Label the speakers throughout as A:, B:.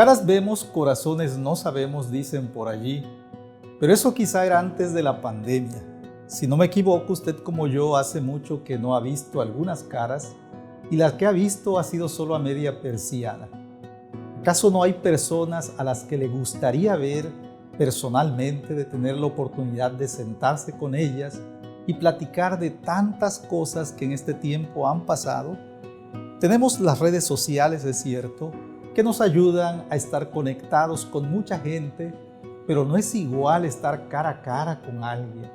A: Caras vemos, corazones no sabemos, dicen por allí, pero eso quizá era antes de la pandemia. Si no me equivoco, usted como yo hace mucho que no ha visto algunas caras y las que ha visto ha sido solo a media persiana. ¿Acaso no hay personas a las que le gustaría ver personalmente, de tener la oportunidad de sentarse con ellas y platicar de tantas cosas que en este tiempo han pasado? Tenemos las redes sociales, es cierto, que nos ayudan a estar conectados con mucha gente, pero no es igual estar cara a cara con alguien.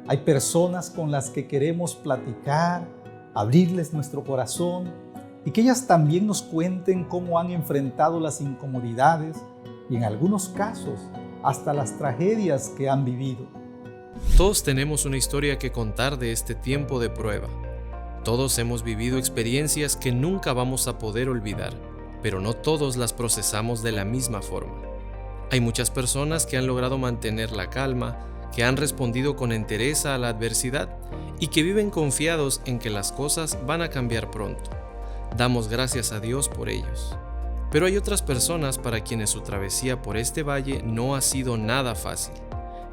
A: Hay personas con las que queremos platicar, abrirles nuestro corazón y que ellas también nos cuenten cómo han enfrentado las incomodidades y en algunos casos hasta las tragedias que han vivido.
B: Todos tenemos una historia que contar de este tiempo de prueba. Todos hemos vivido experiencias que nunca vamos a poder olvidar, pero no todos las procesamos de la misma forma. Hay muchas personas que han logrado mantener la calma, que han respondido con entereza a la adversidad y que viven confiados en que las cosas van a cambiar pronto. Damos gracias a Dios por ellos. Pero hay otras personas para quienes su travesía por este valle no ha sido nada fácil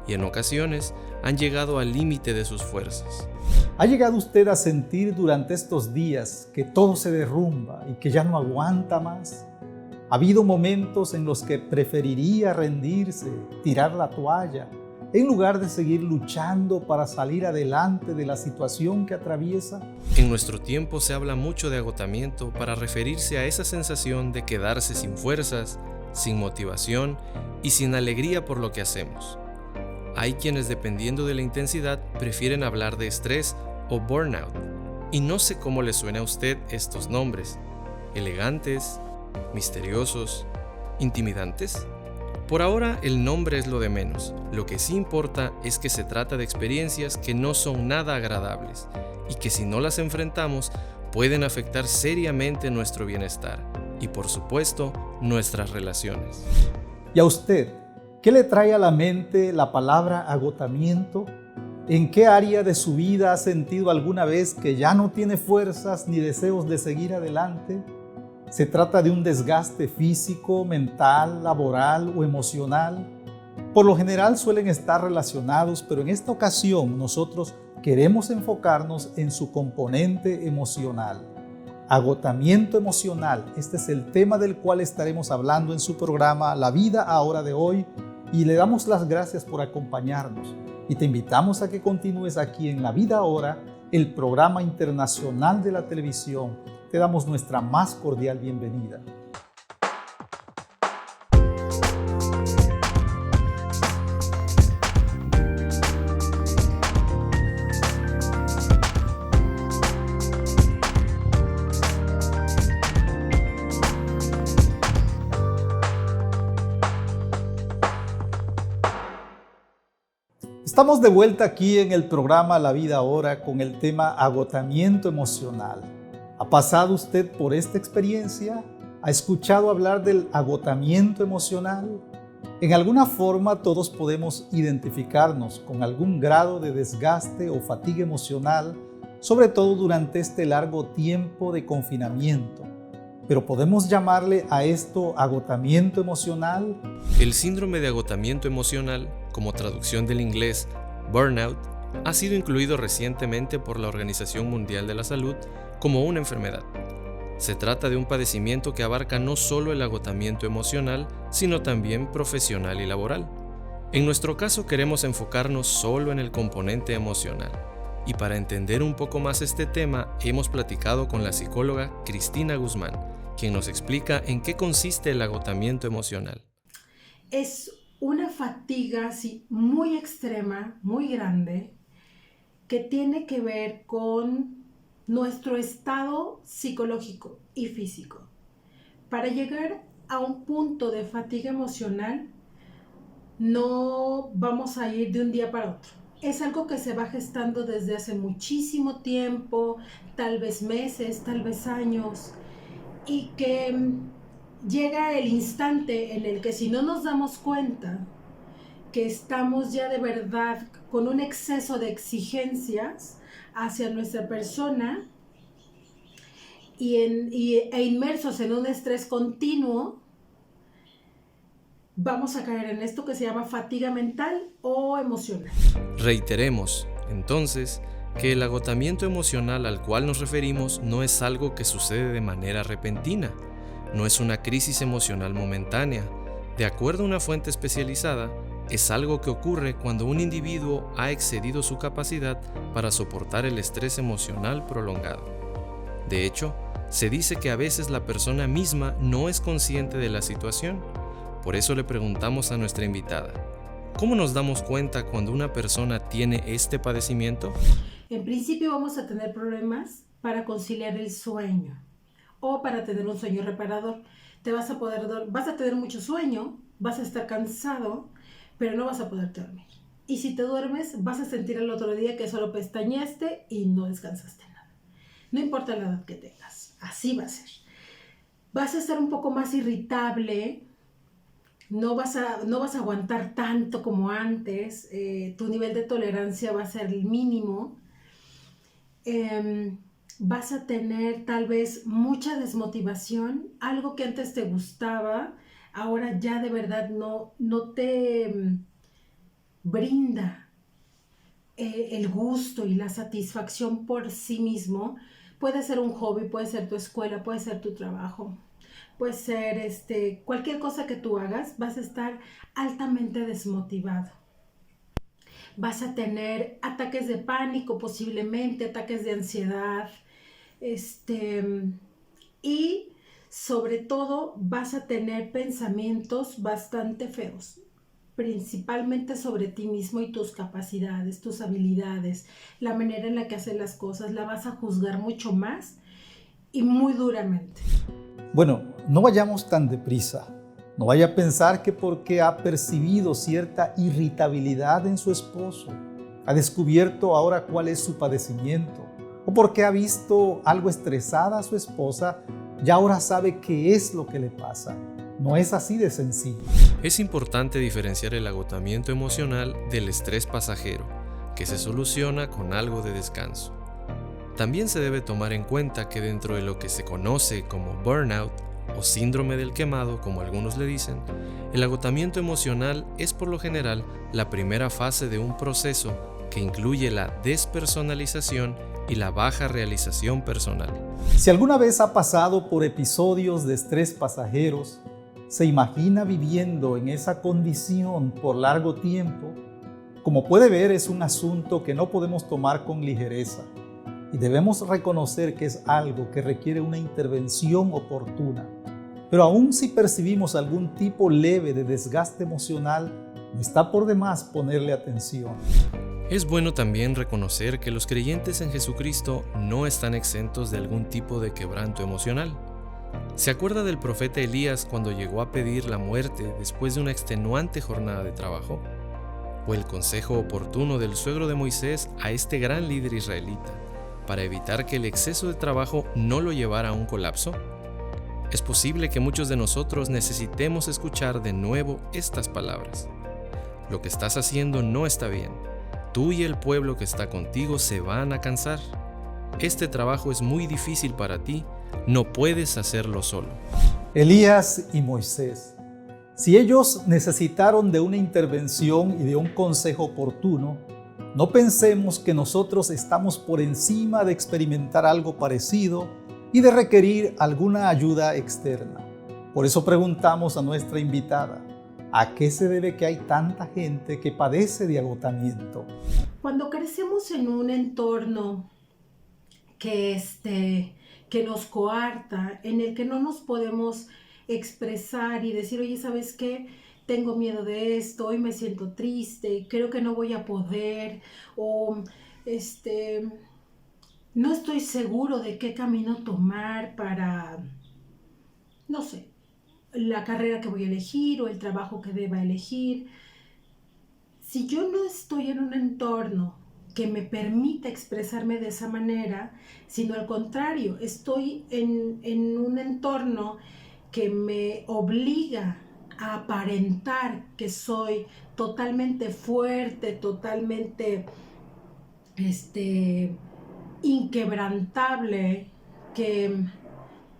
B: y en ocasiones han llegado al límite de sus fuerzas.
A: ¿Ha llegado usted a sentir durante estos días que todo se derrumba y que ya no aguanta más? ¿Ha habido momentos en los que preferiría rendirse, tirar la toalla, en lugar de seguir luchando para salir adelante de la situación que atraviesa?
B: En nuestro tiempo se habla mucho de agotamiento para referirse a esa sensación de quedarse sin fuerzas, sin motivación y sin alegría por lo que hacemos. Hay quienes, dependiendo de la intensidad, prefieren hablar de estrés o burnout, y no sé cómo le suena a usted estos nombres: elegantes, misteriosos, intimidantes. Por ahora el nombre es lo de menos. Lo que sí importa es que se trata de experiencias que no son nada agradables y que si no las enfrentamos pueden afectar seriamente nuestro bienestar y, por supuesto, nuestras relaciones.
A: ¿Y a usted, qué le trae a la mente la palabra agotamiento? ¿En qué área de su vida ha sentido alguna vez que ya no tiene fuerzas ni deseos de seguir adelante? ¿Se trata de un desgaste físico, mental, laboral o emocional? Por lo general suelen estar relacionados, pero en esta ocasión nosotros queremos enfocarnos en su componente emocional. Agotamiento emocional, este es el tema del cual estaremos hablando en su programa La Vida Ahora de hoy, y le damos las gracias por acompañarnos. Y te invitamos a que continúes aquí en La Vida Ahora, el programa internacional de la televisión. Te damos nuestra más cordial bienvenida. Estamos de vuelta aquí en el programa La Vida Ahora con el tema agotamiento emocional. ¿Ha pasado usted por esta experiencia? ¿Ha escuchado hablar del agotamiento emocional? En alguna forma todos podemos identificarnos con algún grado de desgaste o fatiga emocional, sobre todo durante este largo tiempo de confinamiento. Pero ¿podemos llamarle a esto agotamiento emocional?
B: El síndrome de agotamiento emocional, como traducción del inglés burnout, ha sido incluido recientemente por la Organización Mundial de la Salud como una enfermedad. Se trata de un padecimiento que abarca no solo el agotamiento emocional, sino también profesional y laboral. En nuestro caso queremos enfocarnos solo en el componente emocional. Y para entender un poco más este tema, hemos platicado con la psicóloga Cristina Guzmán, quien nos explica en qué consiste el agotamiento emocional.
C: Es una fatiga muy extrema, muy grande, que tiene que ver con nuestro estado psicológico y físico. Para llegar a un punto de fatiga emocional, no vamos a ir de un día para otro. Es algo que se va gestando desde hace muchísimo tiempo, tal vez meses, tal vez años, y que llega el instante en el que, si no nos damos cuenta que estamos ya de verdad con un exceso de exigencias hacia nuestra persona e inmersos en un estrés continuo, vamos a caer en esto que se llama fatiga mental o emocional.
B: Reiteremos, entonces, que el agotamiento emocional al cual nos referimos no es algo que sucede de manera repentina, no es una crisis emocional momentánea. De acuerdo a una fuente especializada, es algo que ocurre cuando un individuo ha excedido su capacidad para soportar el estrés emocional prolongado. De hecho, se dice que a veces la persona misma no es consciente de la situación. Por eso le preguntamos a nuestra invitada, ¿cómo nos damos cuenta cuando una persona tiene este padecimiento?
C: En principio vamos a tener problemas para conciliar el sueño o para tener un sueño reparador. Vas a tener mucho sueño, vas a estar cansado, pero no vas a poder dormir. Y si te duermes, vas a sentir el otro día que solo pestañeaste y no descansaste nada. No importa la edad que tengas, así va a ser. Vas a estar un poco más irritable, no vas a aguantar tanto como antes, tu nivel de tolerancia va a ser el mínimo. Vas a tener tal vez mucha desmotivación, algo que antes te gustaba, ahora ya de verdad no te brinda el gusto y la satisfacción por sí mismo. Puede ser un hobby, puede ser tu escuela, puede ser tu trabajo, puede ser cualquier cosa que tú hagas, vas a estar altamente desmotivado. Vas a tener ataques de pánico, posiblemente ataques de ansiedad, y sobre todo vas a tener pensamientos bastante feos, principalmente sobre ti mismo y tus capacidades, tus habilidades, la manera en la que haces las cosas, la vas a juzgar mucho más y muy duramente.
A: Bueno, no vayamos tan deprisa. No vaya a pensar que porque ha percibido cierta irritabilidad en su esposo, ha descubierto ahora cuál es su padecimiento, o porque ha visto algo estresada a su esposa, ya ahora sabe qué es lo que le pasa. No es así de sencillo.
B: Es importante diferenciar el agotamiento emocional del estrés pasajero, que se soluciona con algo de descanso. También se debe tomar en cuenta que dentro de lo que se conoce como burnout, o síndrome del quemado, como algunos le dicen, el agotamiento emocional es por lo general la primera fase de un proceso que incluye la despersonalización y la baja realización personal.
A: Si alguna vez ha pasado por episodios de estrés pasajeros, se imagina viviendo en esa condición por largo tiempo, como puede ver, es un asunto que no podemos tomar con ligereza y debemos reconocer que es algo que requiere una intervención oportuna. Pero aún si percibimos algún tipo leve de desgaste emocional, no está por demás ponerle atención.
B: Es bueno también reconocer que los creyentes en Jesucristo no están exentos de algún tipo de quebranto emocional. ¿Se acuerda del profeta Elías cuando llegó a pedir la muerte después de una extenuante jornada de trabajo? ¿O el consejo oportuno del suegro de Moisés a este gran líder israelita para evitar que el exceso de trabajo no lo llevara a un colapso? Es posible que muchos de nosotros necesitemos escuchar de nuevo estas palabras. Lo que estás haciendo no está bien. Tú y el pueblo que está contigo se van a cansar. Este trabajo es muy difícil para ti, no puedes hacerlo solo.
A: Elías y Moisés, si ellos necesitaron de una intervención y de un consejo oportuno, no pensemos que nosotros estamos por encima de experimentar algo parecido y de requerir alguna ayuda externa. Por eso preguntamos a nuestra invitada, ¿a qué se debe que hay tanta gente que padece de agotamiento?
C: Cuando crecemos en un entorno que nos coarta, en el que no nos podemos expresar y decir, oye, ¿sabes qué? Tengo miedo de esto, hoy me siento triste, creo que no voy a poder, o no estoy seguro de qué camino tomar para, no sé, la carrera que voy a elegir o el trabajo que deba elegir. Si yo no estoy en un entorno que me permita expresarme de esa manera, sino al contrario, estoy en un entorno que me obliga a aparentar que soy totalmente fuerte, totalmente inquebrantable, que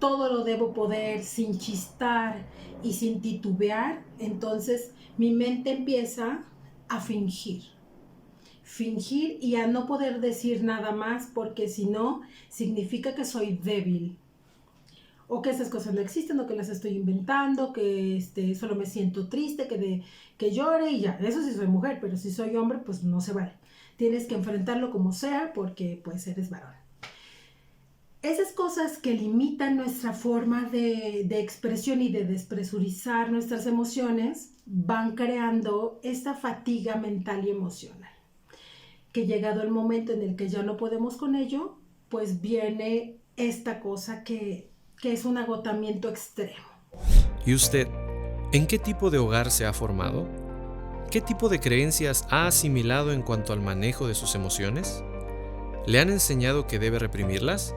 C: todo lo debo poder sin chistar y sin titubear, entonces mi mente empieza a fingir y a no poder decir nada más, porque si no, significa que soy débil, o que esas cosas no existen, o que las estoy inventando, que solo me siento triste, que llore y ya. Eso sí soy mujer, pero si soy hombre, pues no se vale. Tienes que enfrentarlo como sea, porque pues eres varón. Esas cosas que limitan nuestra forma de expresión y de despresurizar nuestras emociones van creando esta fatiga mental y emocional, que llegado el momento en el que ya no podemos con ello, pues viene esta cosa que es un agotamiento extremo.
B: ¿Y usted, en qué tipo de hogar se ha formado? ¿Qué tipo de creencias ha asimilado en cuanto al manejo de sus emociones? ¿Le han enseñado que debe reprimirlas?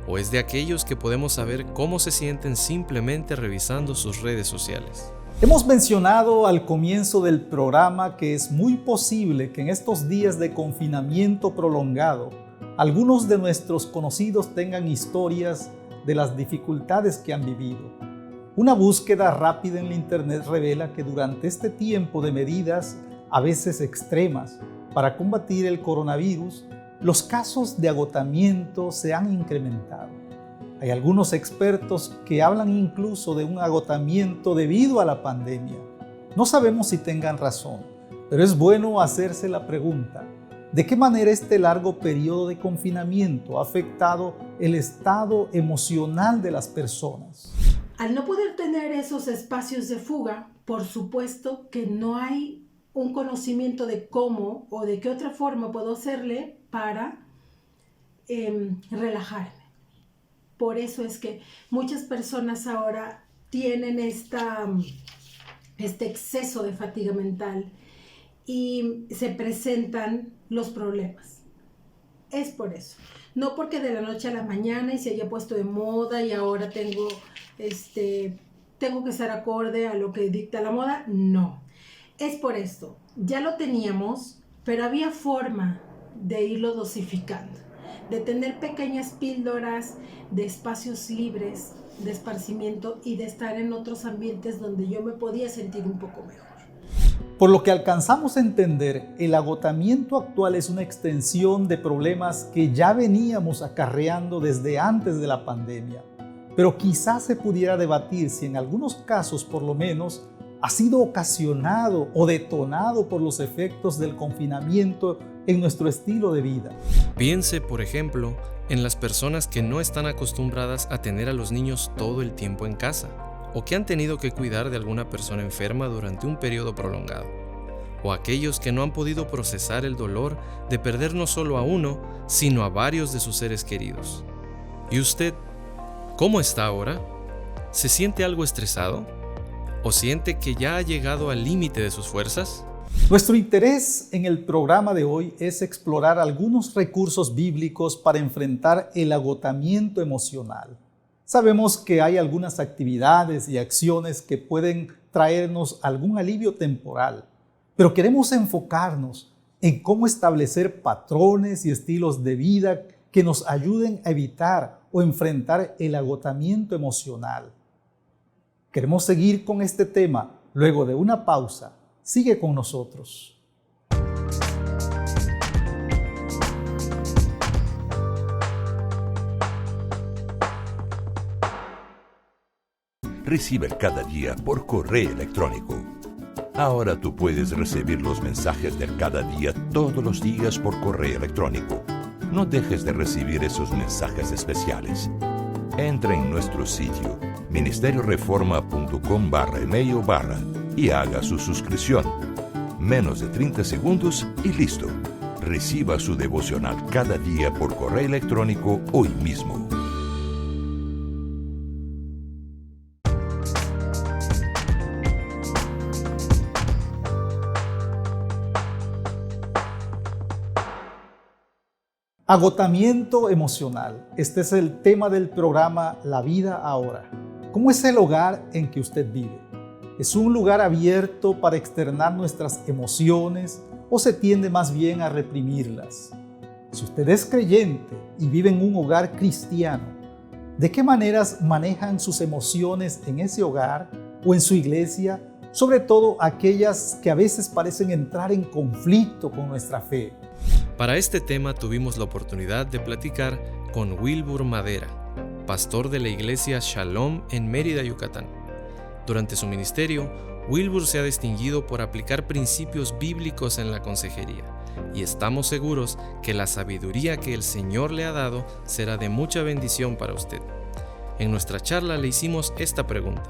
B: ¿O es de aquellos que podemos saber cómo se sienten simplemente revisando sus redes sociales?
A: Hemos mencionado al comienzo del programa que es muy posible que en estos días de confinamiento prolongado, algunos de nuestros conocidos tengan historias de las dificultades que han vivido. Una búsqueda rápida en la internet revela que durante este tiempo de medidas, a veces extremas, para combatir el coronavirus, los casos de agotamiento se han incrementado. Hay algunos expertos que hablan incluso de un agotamiento debido a la pandemia. No sabemos si tengan razón, pero es bueno hacerse la pregunta: ¿de qué manera este largo periodo de confinamiento ha afectado el estado emocional de las personas?
C: Al no poder tener esos espacios de fuga, por supuesto que no hay un conocimiento de cómo o de qué otra forma puedo hacerle para relajarme. Por eso es que muchas personas ahora tienen este exceso de fatiga mental y se presentan los problemas. Es por eso. No porque de la noche a la mañana y se haya puesto de moda y ahora tengo que estar acorde a lo que dicta la moda. No. Es por esto. Ya lo teníamos, pero había forma de irlo dosificando, de tener pequeñas píldoras de espacios libres, de esparcimiento y de estar en otros ambientes donde yo me podía sentir un poco mejor.
A: Por lo que alcanzamos a entender, el agotamiento actual es una extensión de problemas que ya veníamos acarreando desde antes de la pandemia, pero quizás se pudiera debatir si en algunos casos por lo menos ha sido ocasionado o detonado por los efectos del confinamiento en nuestro estilo de vida.
B: Piense, por ejemplo, en las personas que no están acostumbradas a tener a los niños todo el tiempo en casa, o que han tenido que cuidar de alguna persona enferma durante un periodo prolongado, o aquellos que no han podido procesar el dolor de perder no solo a uno, sino a varios de sus seres queridos. ¿Y usted, cómo está ahora? ¿Se siente algo estresado? ¿O siente que ya ha llegado al límite de sus fuerzas?
A: Nuestro interés en el programa de hoy es explorar algunos recursos bíblicos para enfrentar el agotamiento emocional. Sabemos que hay algunas actividades y acciones que pueden traernos algún alivio temporal, pero queremos enfocarnos en cómo establecer patrones y estilos de vida que nos ayuden a evitar o enfrentar el agotamiento emocional. Queremos seguir con este tema luego de una pausa. Sigue con nosotros.
D: Recibe Cada Día por correo electrónico. Ahora tú puedes recibir los mensajes del Cada Día todos los días por correo electrónico. No dejes de recibir esos mensajes especiales. Entra en nuestro sitio ministerioreforma.com/email/ y haga su suscripción. Menos de 30 segundos y listo. Reciba su devocional cada día por correo electrónico hoy mismo.
A: Agotamiento emocional. Este es el tema del programa La Vida Ahora. ¿Cómo es el hogar en que usted vive? ¿Es un lugar abierto para externar nuestras emociones o se tiende más bien a reprimirlas? Si usted es creyente y vive en un hogar cristiano, ¿De qué maneras manejan sus emociones en ese hogar o en su iglesia? Sobre todo aquellas que a veces parecen entrar en conflicto con nuestra fe.
B: Para este tema tuvimos la oportunidad de platicar con Wilbur Madera, pastor de la iglesia Shalom en Mérida, Yucatán. Durante su ministerio, Wilbur se ha distinguido por aplicar principios bíblicos en la consejería, y estamos seguros que la sabiduría que el Señor le ha dado será de mucha bendición para usted. En nuestra charla le hicimos esta pregunta: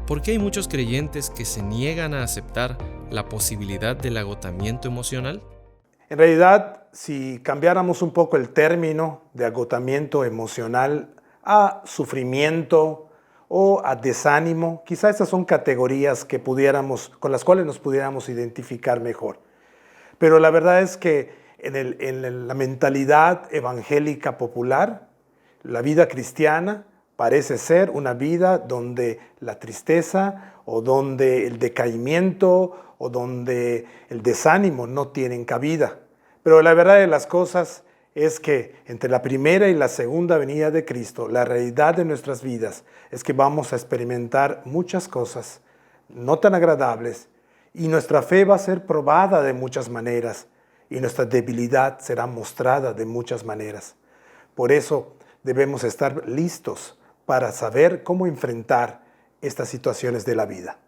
B: ¿por qué hay muchos creyentes que se niegan a aceptar la posibilidad del agotamiento emocional?
E: En realidad, si cambiáramos un poco el término de agotamiento emocional a sufrimiento o a desánimo, quizá estas son categorías con las cuales nos pudiéramos identificar mejor. Pero la verdad es que en la mentalidad evangélica popular, la vida cristiana parece ser una vida donde la tristeza o donde el decaimiento o donde el desánimo no tienen cabida. Pero la verdad de las cosas es que entre la primera y la segunda venida de Cristo, la realidad de nuestras vidas es que vamos a experimentar muchas cosas no tan agradables y nuestra fe va a ser probada de muchas maneras y nuestra debilidad será mostrada de muchas maneras. Por eso debemos estar listos para saber cómo enfrentar estas situaciones de la vida.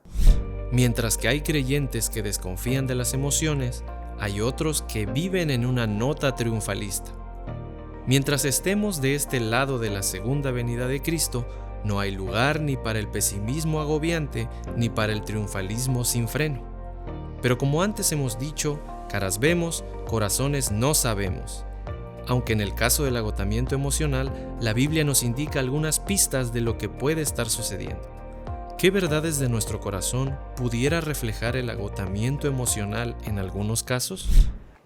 B: Mientras que hay creyentes que desconfían de las emociones, hay otros que viven en una nota triunfalista. Mientras estemos de este lado de la segunda venida de Cristo, no hay lugar ni para el pesimismo agobiante ni para el triunfalismo sin freno. Pero como antes hemos dicho, caras vemos, corazones no sabemos. Aunque en el caso del agotamiento emocional, la Biblia nos indica algunas pistas de lo que puede estar sucediendo. ¿Qué verdades de nuestro corazón pudiera reflejar el agotamiento emocional en algunos casos?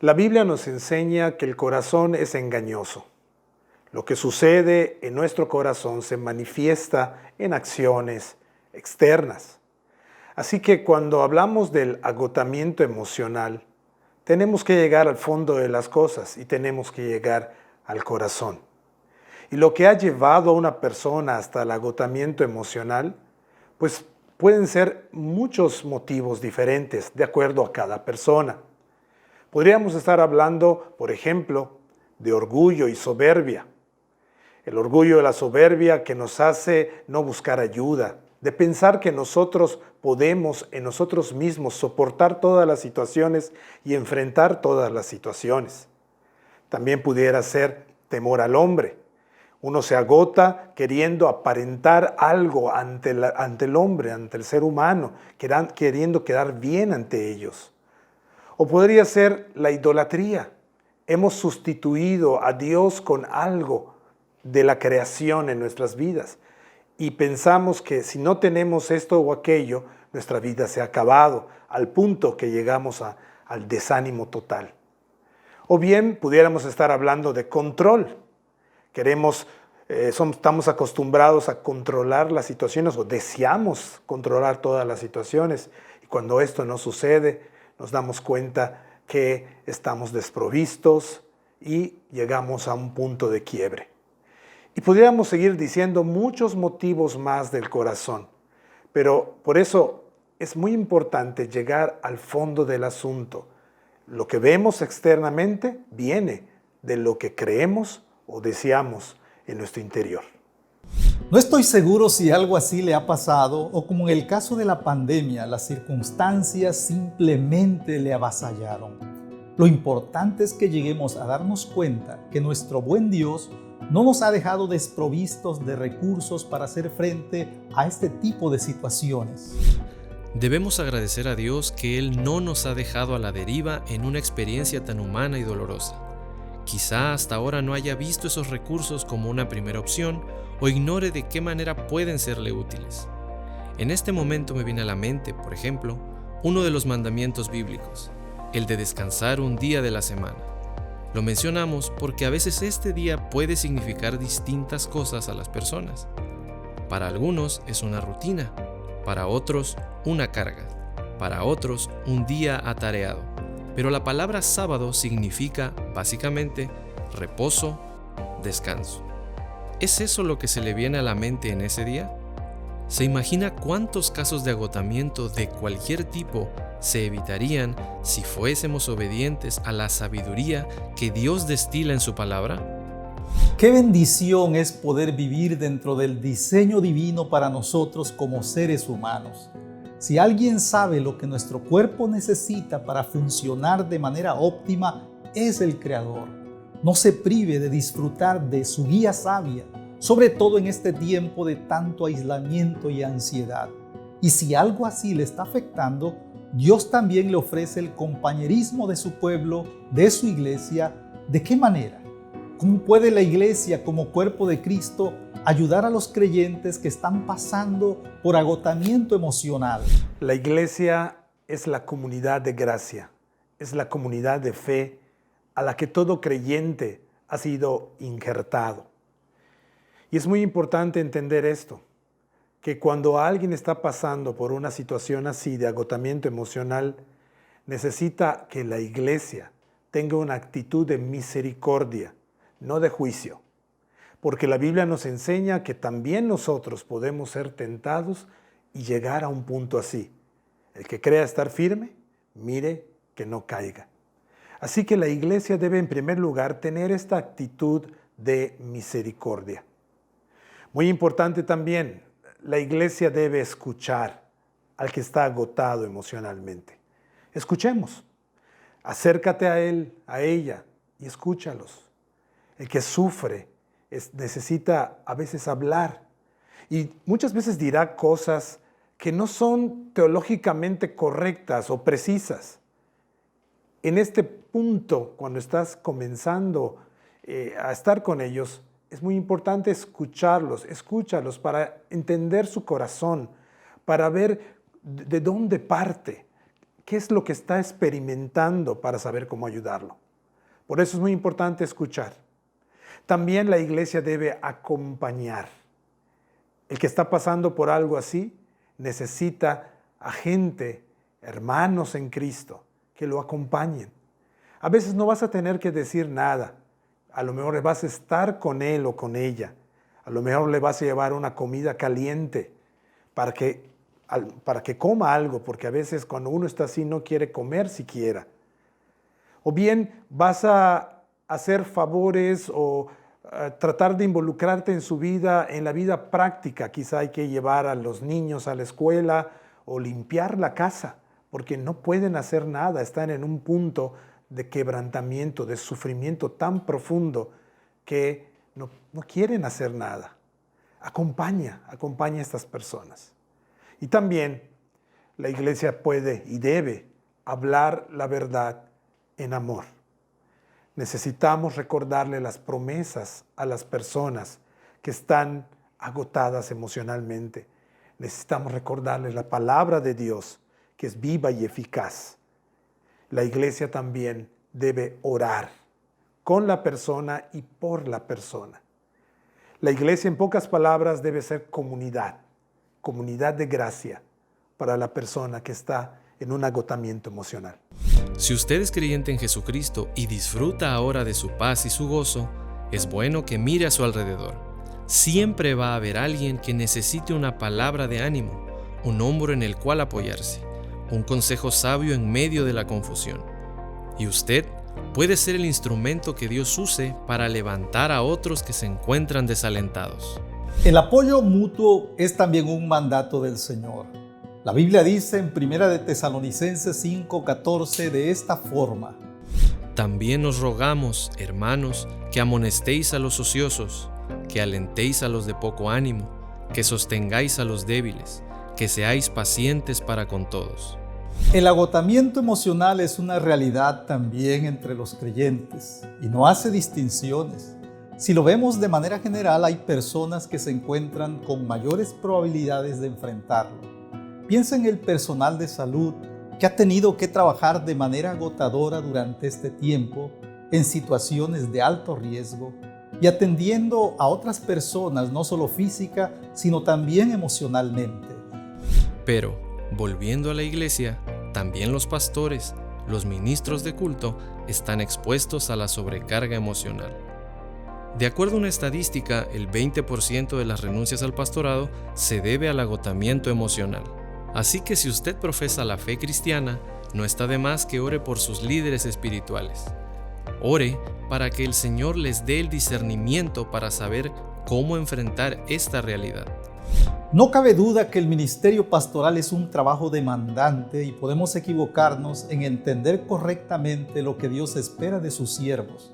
E: La Biblia nos enseña que el corazón es engañoso. Lo que sucede en nuestro corazón se manifiesta en acciones externas. Así que cuando hablamos del agotamiento emocional, tenemos que llegar al fondo de las cosas y tenemos que llegar al corazón. Y lo que ha llevado a una persona hasta el agotamiento emocional, pues pueden ser muchos motivos diferentes de acuerdo a cada persona. Podríamos estar hablando, por ejemplo, de orgullo y soberbia. El orgullo y la soberbia que nos hace no buscar ayuda, de pensar que nosotros podemos en nosotros mismos soportar todas las situaciones y enfrentar todas las situaciones. También pudiera ser temor al hombre. Uno se agota queriendo aparentar algo ante el hombre, ante el ser humano, queriendo quedar bien ante ellos. O podría ser la idolatría. Hemos sustituido a Dios con algo de la creación en nuestras vidas y pensamos que si no tenemos esto o aquello, nuestra vida se ha acabado, al punto que llegamos al desánimo total. O bien pudiéramos estar hablando de control. Estamos acostumbrados a controlar las situaciones o deseamos controlar todas las situaciones y cuando esto no sucede nos damos cuenta que estamos desprovistos y llegamos a un punto de quiebre. Y pudiéramos seguir diciendo muchos motivos más del corazón, pero por eso es muy importante llegar al fondo del asunto. Lo que vemos externamente viene de lo que creemos o deseamos en nuestro interior.
A: No estoy seguro si algo así le ha pasado o como en el caso de la pandemia, las circunstancias simplemente le avasallaron. Lo importante es que lleguemos a darnos cuenta que nuestro buen Dios no nos ha dejado desprovistos de recursos para hacer frente a este tipo de situaciones.
B: Debemos agradecer a Dios que Él no nos ha dejado a la deriva en una experiencia tan humana y dolorosa. Quizá hasta ahora no haya visto esos recursos como una primera opción o ignore de qué manera pueden serle útiles. En este momento me viene a la mente, por ejemplo, uno de los mandamientos bíblicos, el de descansar un día de la semana. Lo mencionamos porque a veces este día puede significar distintas cosas a las personas. Para algunos es una rutina, para otros una carga, para otros un día atareado. Pero la palabra sábado significa básicamente reposo, descanso. ¿Es eso lo que se le viene a la mente en ese día? ¿Se imagina cuántos casos de agotamiento de cualquier tipo se evitarían si fuésemos obedientes a la sabiduría que Dios destila en su palabra?
A: Qué bendición es poder vivir dentro del diseño divino para nosotros como seres humanos. Si alguien sabe lo que nuestro cuerpo necesita para funcionar de manera óptima, es el Creador. No se prive de disfrutar de su guía sabia, sobre todo en este tiempo de tanto aislamiento y ansiedad. Y si algo así le está afectando, Dios también le ofrece el compañerismo de su pueblo, de su iglesia. ¿De qué manera? ¿Cómo puede la iglesia como cuerpo de Cristo ayudar a los creyentes que están pasando por agotamiento emocional?
E: La iglesia es la comunidad de gracia, es la comunidad de fe a la que todo creyente ha sido injertado. Y es muy importante entender esto, que cuando alguien está pasando por una situación así de agotamiento emocional, necesita que la iglesia tenga una actitud de misericordia, no de juicio. Porque la Biblia nos enseña que también nosotros podemos ser tentados y llegar a un punto así. El que crea estar firme, mire que no caiga. Así que la iglesia debe en primer lugar tener esta actitud de misericordia. Muy importante también, la iglesia debe escuchar al que está agotado emocionalmente. Escuchemos. Acércate a él, a ella y escúchalos. El que sufre necesita a veces hablar y muchas veces dirá cosas que no son teológicamente correctas o precisas. En este punto, cuando estás comenzando a estar con ellos, es muy importante escucharlos para entender su corazón, para ver de dónde parte, qué es lo que está experimentando para saber cómo ayudarlo. Por eso es muy importante escuchar. También la iglesia debe acompañar. El que está pasando por algo así necesita a gente, hermanos en Cristo, que lo acompañen. A veces no vas a tener que decir nada. A lo mejor vas a estar con él o con ella. A lo mejor le vas a llevar una comida caliente para que coma algo, porque a veces cuando uno está así no quiere comer siquiera. O bien vas a hacer favores o tratar de involucrarte en su vida, en la vida práctica. Quizá hay que llevar a los niños a la escuela o limpiar la casa, porque no pueden hacer nada, están en un punto de quebrantamiento, de sufrimiento tan profundo que no quieren hacer nada. Acompaña a estas personas. Y también la iglesia puede y debe hablar la verdad en amor. Necesitamos recordarle las promesas a las personas que están agotadas emocionalmente. Necesitamos recordarles la palabra de Dios, que es viva y eficaz. La iglesia también debe orar con la persona y por la persona. La iglesia, en pocas palabras, debe ser comunidad de gracia para la persona que está en un agotamiento emocional.
B: Si usted es creyente en Jesucristo y disfruta ahora de su paz y su gozo, es bueno que mire a su alrededor. Siempre va a haber alguien que necesite una palabra de ánimo, un hombro en el cual apoyarse, un consejo sabio en medio de la confusión. Y usted puede ser el instrumento que Dios use para levantar a otros que se encuentran desalentados.
A: El apoyo mutuo es también un mandato del Señor. La Biblia dice en 1 de Tesalonicenses 5:14 de esta forma:
B: También os rogamos, hermanos, que amonestéis a los ociosos, que alentéis a los de poco ánimo, que sostengáis a los débiles, que seáis pacientes para con todos.
A: El agotamiento emocional es una realidad también entre los creyentes y no hace distinciones. Si lo vemos de manera general, hay personas que se encuentran con mayores probabilidades de enfrentarlo. Piensa en el personal de salud que ha tenido que trabajar de manera agotadora durante este tiempo en situaciones de alto riesgo y atendiendo a otras personas no solo física, sino también emocionalmente.
B: Pero, volviendo a la iglesia, también los pastores, los ministros de culto, están expuestos a la sobrecarga emocional. De acuerdo a una estadística, el 20% de las renuncias al pastorado se debe al agotamiento emocional. Así que si usted profesa la fe cristiana, no está de más que ore por sus líderes espirituales. Ore para que el Señor les dé el discernimiento para saber cómo enfrentar esta realidad.
A: No cabe duda que el ministerio pastoral es un trabajo demandante y podemos equivocarnos en entender correctamente lo que Dios espera de sus siervos.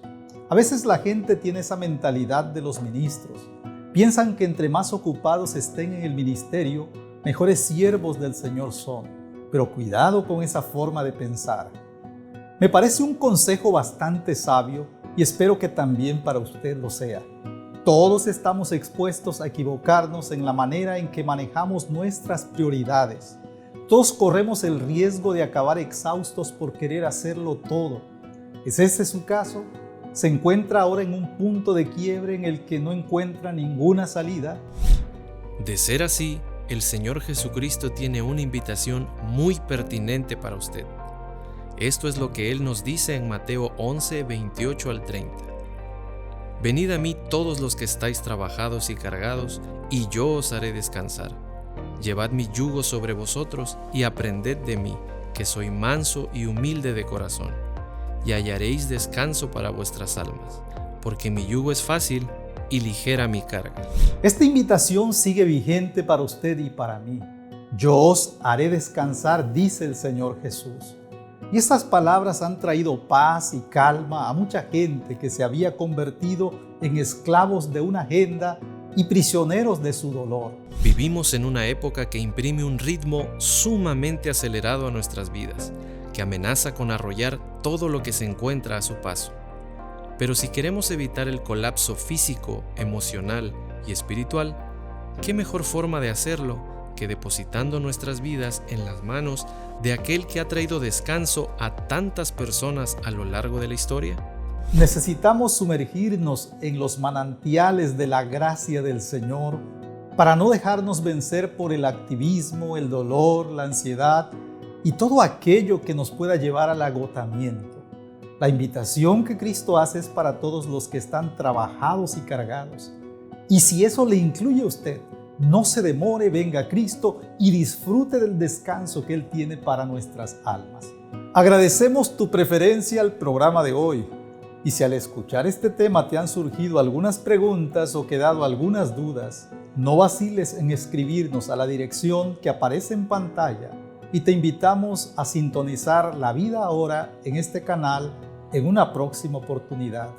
A: A veces la gente tiene esa mentalidad de los ministros. Piensan que entre más ocupados estén en el ministerio, mejores siervos del Señor son. Pero cuidado con esa forma de pensar. Me parece un consejo bastante sabio y espero que también para usted lo sea. Todos estamos expuestos a equivocarnos en la manera en que manejamos nuestras prioridades. Todos corremos el riesgo de acabar exhaustos por querer hacerlo todo. ¿Es ese su caso? ¿Se encuentra ahora en un punto de quiebre en el que no encuentra ninguna salida?
B: De ser así, el Señor Jesucristo tiene una invitación muy pertinente para usted. Esto es lo que Él nos dice en Mateo 11, 28 al 30. Venid a mí todos los que estáis trabajados y cargados, y yo os haré descansar. Llevad mi yugo sobre vosotros y aprended de mí, que soy manso y humilde de corazón, y hallaréis descanso para vuestras almas, porque mi yugo es fácil y ligera mi carga.
A: Esta invitación sigue vigente para usted y para mí. Yo os haré descansar, dice el Señor Jesús. Y estas palabras han traído paz y calma a mucha gente que se había convertido en esclavos de una agenda y prisioneros de su dolor.
B: Vivimos en una época que imprime un ritmo sumamente acelerado a nuestras vidas, que amenaza con arrollar todo lo que se encuentra a su paso. Pero si queremos evitar el colapso físico, emocional y espiritual, ¿qué mejor forma de hacerlo que depositando nuestras vidas en las manos de aquel que ha traído descanso a tantas personas a lo largo de la historia?
A: Necesitamos sumergirnos en los manantiales de la gracia del Señor para no dejarnos vencer por el activismo, el dolor, la ansiedad y todo aquello que nos pueda llevar al agotamiento. La invitación que Cristo hace es para todos los que están trabajados y cargados. Y si eso le incluye a usted, no se demore, venga a Cristo y disfrute del descanso que Él tiene para nuestras almas. Agradecemos tu preferencia al programa de hoy. Y si al escuchar este tema te han surgido algunas preguntas o quedado algunas dudas, no vaciles en escribirnos a la dirección que aparece en pantalla y te invitamos a sintonizar La Vida Ahora en este canal en una próxima oportunidad.